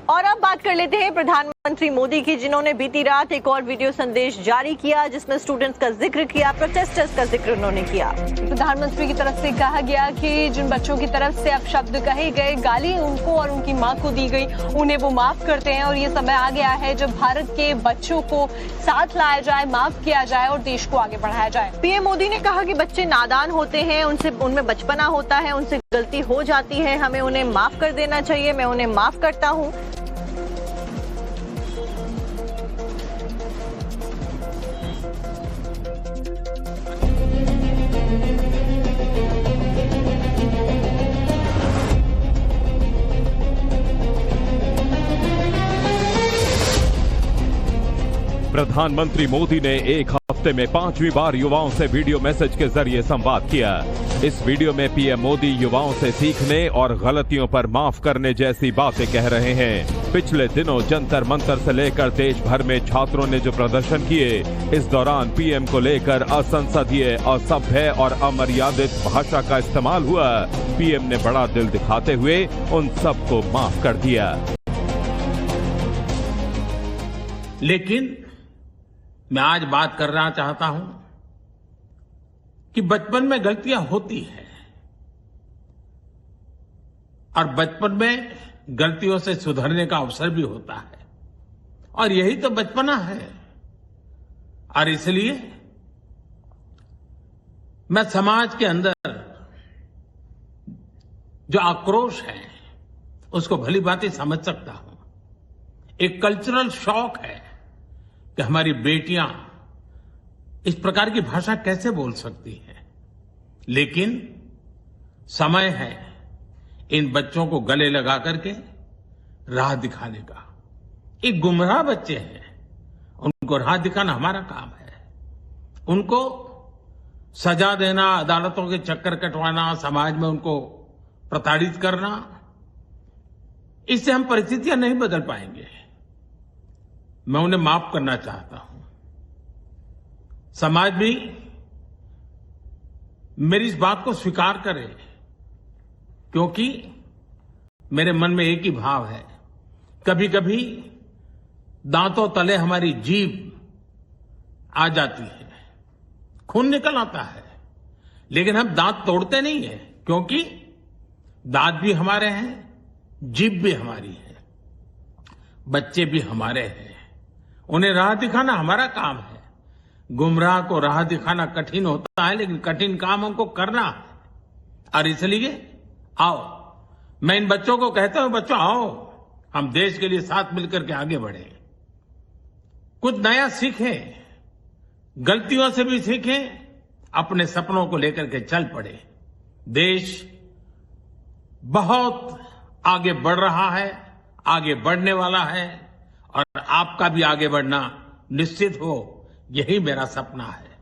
और अब बात कर लेते हैं प्रधानमंत्री मोदी की, जिन्होंने बीती रात एक और वीडियो संदेश जारी किया जिसमें स्टूडेंट्स का जिक्र किया, प्रोटेस्टर्स का जिक्र उन्होंने किया। प्रधानमंत्री की तरफ से कहा गया कि जिन बच्चों की तरफ से अपशब्द कहे गए, गाली उनको और उनकी मां को दी गई, उन्हें वो माफ करते हैं और ये समय आ गया है जब भारत के बच्चों को साथ लाया जाए, माफ किया जाए और देश को आगे बढ़ाया जाए। पीएम मोदी ने कहा कि बच्चे नादान होते हैं, उनमें बचपना होता है, उनसे गलती हो जाती है, हमें उन्हें माफ कर देना चाहिए। मैं उन्हें माफ करता हूं। प्रधानमंत्री मोदी ने एक हफ्ते में 5वीं बार युवाओं से वीडियो मैसेज के जरिए संवाद किया। इस वीडियो में पीएम मोदी युवाओं से सीखने और गलतियों पर माफ करने जैसी बातें कह रहे हैं। पिछले दिनों जंतर मंतर से लेकर देश भर में छात्रों ने जो प्रदर्शन किए, इस दौरान पीएम को लेकर असंसदीय, असभ्य और अमर्यादित भाषा का इस्तेमाल हुआ। पीएम ने बड़ा दिल दिखाते हुए उन सबको माफ कर दिया। लेकिन मैं आज बात करना चाहता हूं कि बचपन में गलतियां होती हैं और बचपन में गलतियों से सुधरने का अवसर भी होता है और यही तो बचपना है। और इसलिए मैं समाज के अंदर जो आक्रोश है उसको भली भांति समझ सकता हूं। एक कल्चरल शॉक है कि हमारी बेटियां इस प्रकार की भाषा कैसे बोल सकती हैं, लेकिन समय है इन बच्चों को गले लगा करके राह दिखाने का। एक गुमराह बच्चे हैं, उनको राह दिखाना हमारा काम है। उनको सजा देना, अदालतों के चक्कर कटवाना, समाज में उनको प्रताड़ित करना, इससे हम परिस्थितियां नहीं बदल पाएंगे। मैं उन्हें माफ करना चाहता हूं। समाज भी मेरी इस बात को स्वीकार करे, क्योंकि मेरे मन में एक ही भाव है। कभी कभी दांतों तले हमारी जीभ आ जाती है, खून निकल आता है, लेकिन हम दांत तोड़ते नहीं है, क्योंकि दांत भी हमारे हैं, जीभ भी हमारी है, बच्चे भी हमारे हैं। उन्हें राह दिखाना हमारा काम है। गुमराह को राह दिखाना कठिन होता है, लेकिन कठिन काम हमको करना है। और इसलिए आओ, मैं इन बच्चों को कहता हूं, बच्चों आओ, हम देश के लिए साथ मिलकर के आगे बढ़े, कुछ नया सीखें, गलतियों से भी सीखें, अपने सपनों को लेकर के चल पड़े। देश बहुत आगे बढ़ रहा है, आगे बढ़ने वाला है और आपका भी आगे बढ़ना निश्चित हो, यही मेरा सपना है।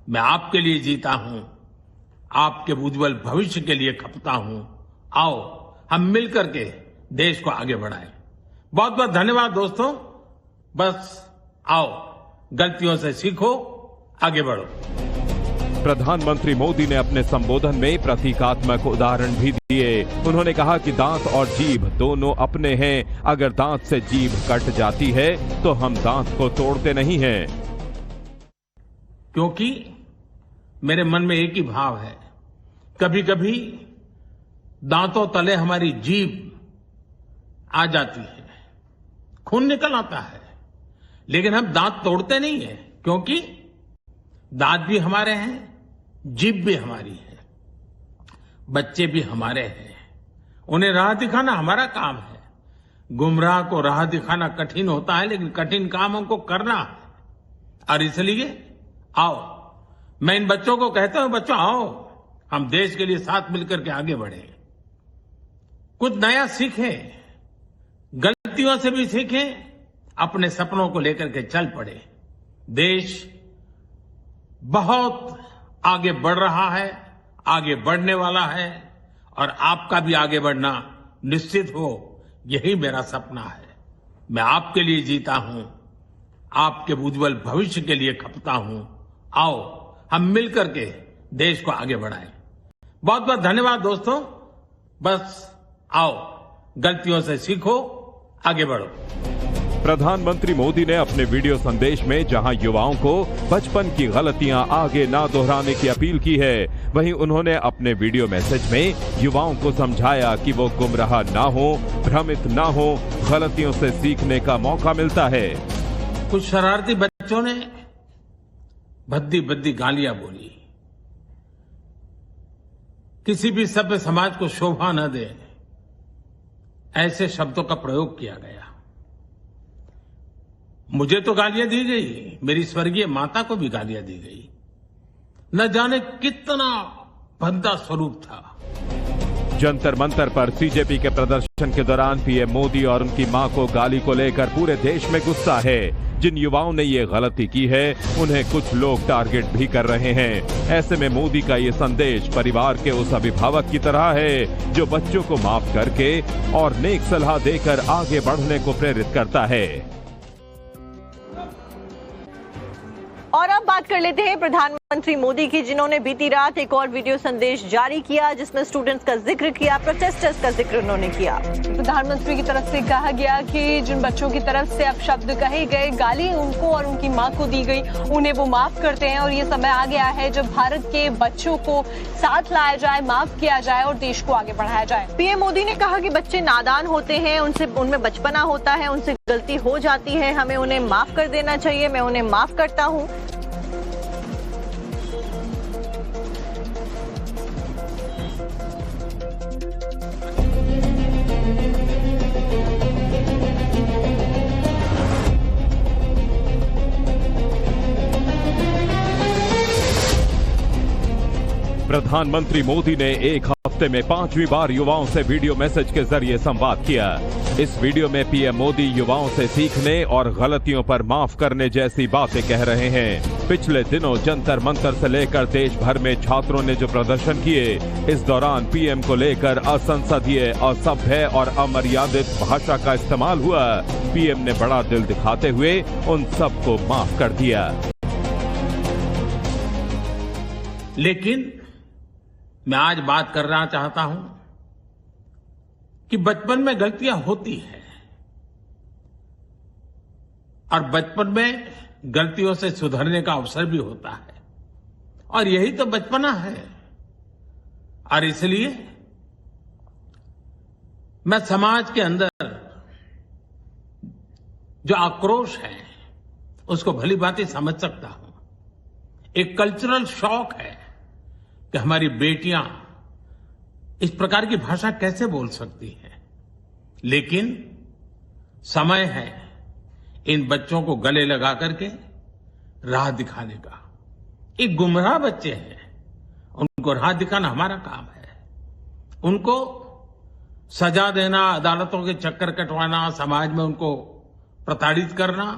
मैं आपके लिए जीता हूं, आपके उज्जवल भविष्य के लिए खपता हूं। आओ हम मिलकर के देश को आगे बढ़ाएं। बहुत बहुत धन्यवाद दोस्तों। बस आओ, गलतियों से सीखो, आगे बढ़ो। प्रधानमंत्री मोदी ने अपने संबोधन में प्रतीकात्मक उदाहरण भी दिए। उन्होंने कहा कि दांत और जीभ दोनों अपने हैं। अगर दांत से जीभ कट जाती है तो हम दांत को तोड़ते नहीं हैं। क्योंकि मेरे मन में एक ही भाव है। कभी कभी दांतों तले हमारी जीभ आ जाती है, खून निकल आता है, लेकिन हम दांत तोड़ते नहीं है, क्योंकि दांत भी हमारे हैं, जीभ भी हमारी है, बच्चे भी हमारे हैं। उन्हें राह दिखाना हमारा काम है। गुमराह को राह दिखाना कठिन होता है, लेकिन कठिन काम हमको करना है। और इसलिए आओ, मैं इन बच्चों को कहता हूं, बच्चों आओ, हम देश के लिए साथ मिलकर के आगे बढ़े, कुछ नया सीखें, गलतियों से भी सीखें, अपने सपनों को लेकर के चल पड़े। देश बहुत आगे बढ़ रहा है, आगे बढ़ने वाला है और आपका भी आगे बढ़ना निश्चित हो, यही मेरा सपना है। मैं आपके लिए जीता हूं, आपके उज्जवल भविष्य के लिए खपता हूं। आओ हम मिलकर के देश को आगे बढ़ाएं। बहुत बहुत धन्यवाद दोस्तों। बस आओ, गलतियों से सीखो, आगे बढ़ो। प्रधानमंत्री मोदी ने अपने वीडियो संदेश में जहां युवाओं को बचपन की गलतियां आगे ना दोहराने की अपील की है, वहीं उन्होंने अपने वीडियो मैसेज में युवाओं को समझाया कि वो गुमराह ना हो, भ्रमित ना हो, गलतियों से सीखने का मौका मिलता है। कुछ शरारती बच्चों ने भद्दी भद्दी गालियां बोली, किसी भी सभ्य समाज को शोभा न दे ऐसे शब्दों का प्रयोग किया गया। मुझे तो गालियां दी गई, मेरी स्वर्गीय माता को भी गालियां दी गई। न जाने कितना भद्दा स्वरूप था। जंतर मंतर पर सीजेपी के प्रदर्शन के दौरान पीएम मोदी और उनकी मां को गाली को लेकर पूरे देश में गुस्सा है। जिन युवाओं ने ये गलती की है उन्हें कुछ लोग टारगेट भी कर रहे हैं। ऐसे में मोदी का ये संदेश परिवार के उस अभिभावक की तरह है जो बच्चों को माफ करके और नेक सलाह देकर आगे बढ़ने को प्रेरित करता है। और अब बात कर लेते हैं प्रधानमंत्री मोदी की, जिन्होंने बीती रात एक और वीडियो संदेश जारी किया जिसमें स्टूडेंट्स का जिक्र किया, प्रोटेस्टर्स का जिक्र उन्होंने किया। प्रधानमंत्री की तरफ से कहा गया कि जिन बच्चों की तरफ से अपशब्द कहे गए, गाली उनको और उनकी मां को दी गई, उन्हें वो माफ करते हैं और ये समय आ गया है जब भारत के बच्चों को साथ लाया जाए, माफ किया जाए और देश को आगे बढ़ाया जाए। पीएम मोदी ने कहा कि बच्चे नादान होते हैं, उनमें बचपना होता है, उनसे गलती हो जाती है, हमें उन्हें माफ कर देना चाहिए। मैं उन्हें माफ करता हूं। प्रधानमंत्री मोदी ने एक हफ्ते में 5वीं बार युवाओं से वीडियो मैसेज के जरिए संवाद किया। इस वीडियो में पीएम मोदी युवाओं से सीखने और गलतियों पर माफ करने जैसी बातें कह रहे हैं। पिछले दिनों जंतर मंतर से लेकर देश भर में छात्रों ने जो प्रदर्शन किए, इस दौरान पीएम को लेकर असंसदीय, असभ्य और अमर्यादित भाषा का इस्तेमाल हुआ। पीएम ने बड़ा दिल दिखाते हुए उन सबको माफ कर दिया। लेकिन मैं आज बात करना चाहता हूं कि बचपन में गलतियां होती हैं और बचपन में गलतियों से सुधरने का अवसर भी होता है और यही तो बचपना है। और इसलिए मैं समाज के अंदर जो आक्रोश है उसको भली भांति समझ सकता हूं। एक कल्चरल शॉक है कि हमारी बेटियां इस प्रकार की भाषा कैसे बोल सकती हैं। लेकिन समय है इन बच्चों को गले लगा करके राह दिखाने का। एक गुमराह बच्चे हैं, उनको राह दिखाना हमारा काम है। उनको सजा देना, अदालतों के चक्कर कटवाना, समाज में उनको प्रताड़ित करना,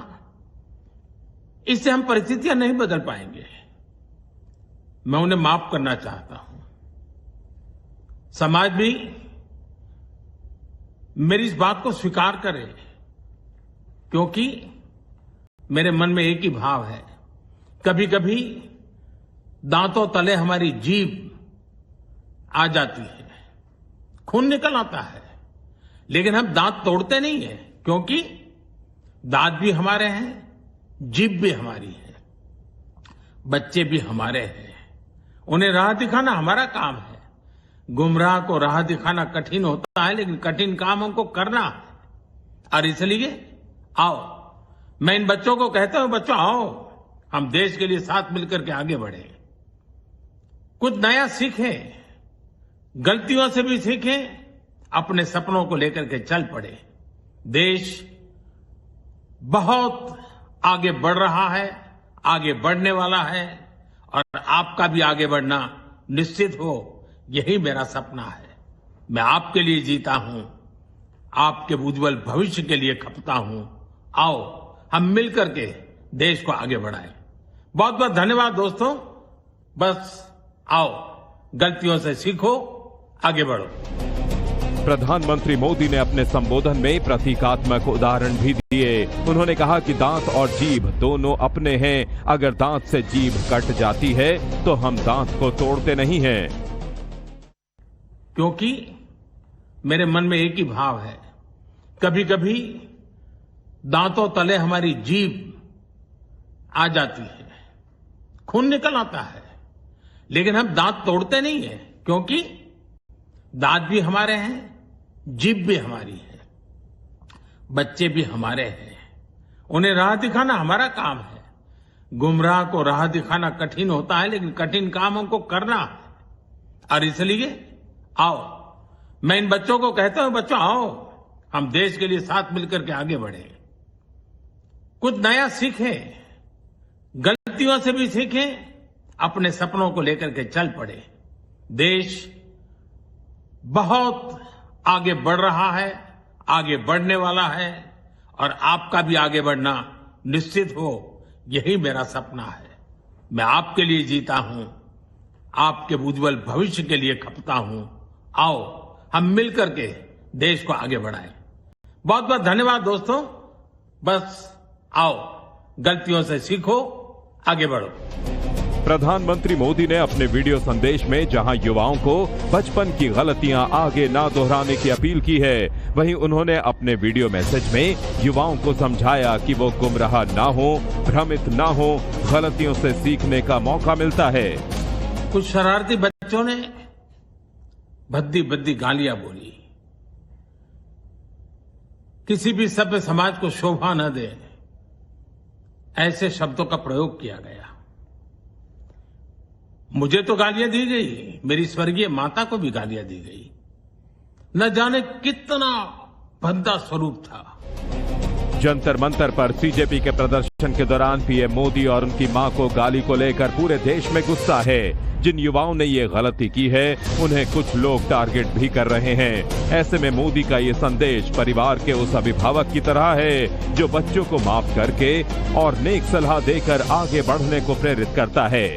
इससे हम परिस्थितियां नहीं बदल पाएंगे। मैं उन्हें माफ करना चाहता हूं। समाज भी मेरी इस बात को स्वीकार करे, क्योंकि मेरे मन में एक ही भाव है। कभी कभी दांतों तले हमारी जीभ आ जाती है, खून निकल आता है, लेकिन हम दांत तोड़ते नहीं है, क्योंकि दांत भी हमारे हैं, जीभ भी हमारी है, बच्चे भी हमारे हैं। उन्हें राह दिखाना हमारा काम है। गुमराह को राह दिखाना कठिन होता है, लेकिन कठिन काम हमको करना है। और इसलिए आओ, मैं इन बच्चों को कहता हूं, बच्चों आओ, हम देश के लिए साथ मिलकर के आगे बढ़े, कुछ नया सीखें, गलतियों से भी सीखें, अपने सपनों को लेकर के चल पड़े। देश बहुत आगे बढ़ रहा है, आगे बढ़ने वाला है, और आपका भी आगे बढ़ना निश्चित हो, यही मेरा सपना है। मैं आपके लिए जीता हूं, आपके उज्जवल भविष्य के लिए खपता हूं। आओ हम मिलकर के देश को आगे बढ़ाएं। बहुत बहुत धन्यवाद दोस्तों। बस आओ, गलतियों से सीखो, आगे बढ़ो। प्रधानमंत्री मोदी ने अपने संबोधन में प्रतीकात्मक उदाहरण भी दिए। उन्होंने कहा कि दांत और जीभ दोनों अपने हैं। अगर दांत से जीभ कट जाती है तो हम दांत को तोड़ते नहीं हैं। क्योंकि मेरे मन में एक ही भाव है, कभी कभी दांतों तले हमारी जीभ आ जाती है, खून निकल आता है, लेकिन हम दांत तोड़ते नहीं है, क्योंकि दांत भी हमारे हैं, जीभ भी हमारी है, बच्चे भी हमारे हैं। उन्हें राह दिखाना हमारा काम है। गुमराह को राह दिखाना कठिन होता है, लेकिन कठिन काम हमको करना है। और इसलिए आओ, मैं इन बच्चों को कहता हूं, बच्चों आओ, हम देश के लिए साथ मिलकर के आगे बढ़े, कुछ नया सीखें, गलतियों से भी सीखें, अपने सपनों को लेकर के चल पड़े। देश बहुत आगे बढ़ रहा है, आगे बढ़ने वाला है, और आपका भी आगे बढ़ना निश्चित हो, यही मेरा सपना है। मैं आपके लिए जीता हूं, आपके उज्जवल भविष्य के लिए खपता हूं। आओ हम मिलकर के देश को आगे बढ़ाएं। बहुत बहुत धन्यवाद दोस्तों। बस आओ, गलतियों से सीखो, आगे बढ़ो। प्रधानमंत्री मोदी ने अपने वीडियो संदेश में जहां युवाओं को बचपन की गलतियां आगे ना दोहराने की अपील की है, वहीं उन्होंने अपने वीडियो मैसेज में युवाओं को समझाया कि वो गुमराह ना हो, भ्रमित ना हो, गलतियों से सीखने का मौका मिलता है। कुछ शरारती बच्चों ने भद्दी भद्दी गालियां बोली, किसी भी सभ्य समाज को शोभा न दे ऐसे शब्दों का प्रयोग किया गया। मुझे तो गालियां दी गई, मेरी स्वर्गीय माता को भी गालियां दी गई। न जाने कितना भद्दा स्वरूप था। जंतर मंतर पर सीजेपी के प्रदर्शन के दौरान पीएम मोदी और उनकी मां को गाली को लेकर पूरे देश में गुस्सा है। जिन युवाओं ने ये गलती की है, उन्हें कुछ लोग टारगेट भी कर रहे हैं। ऐसे में मोदी का ये संदेश परिवार के उस अभिभावक की तरह है जो बच्चों को माफ करके और नेक सलाह देकर आगे बढ़ने को प्रेरित करता है।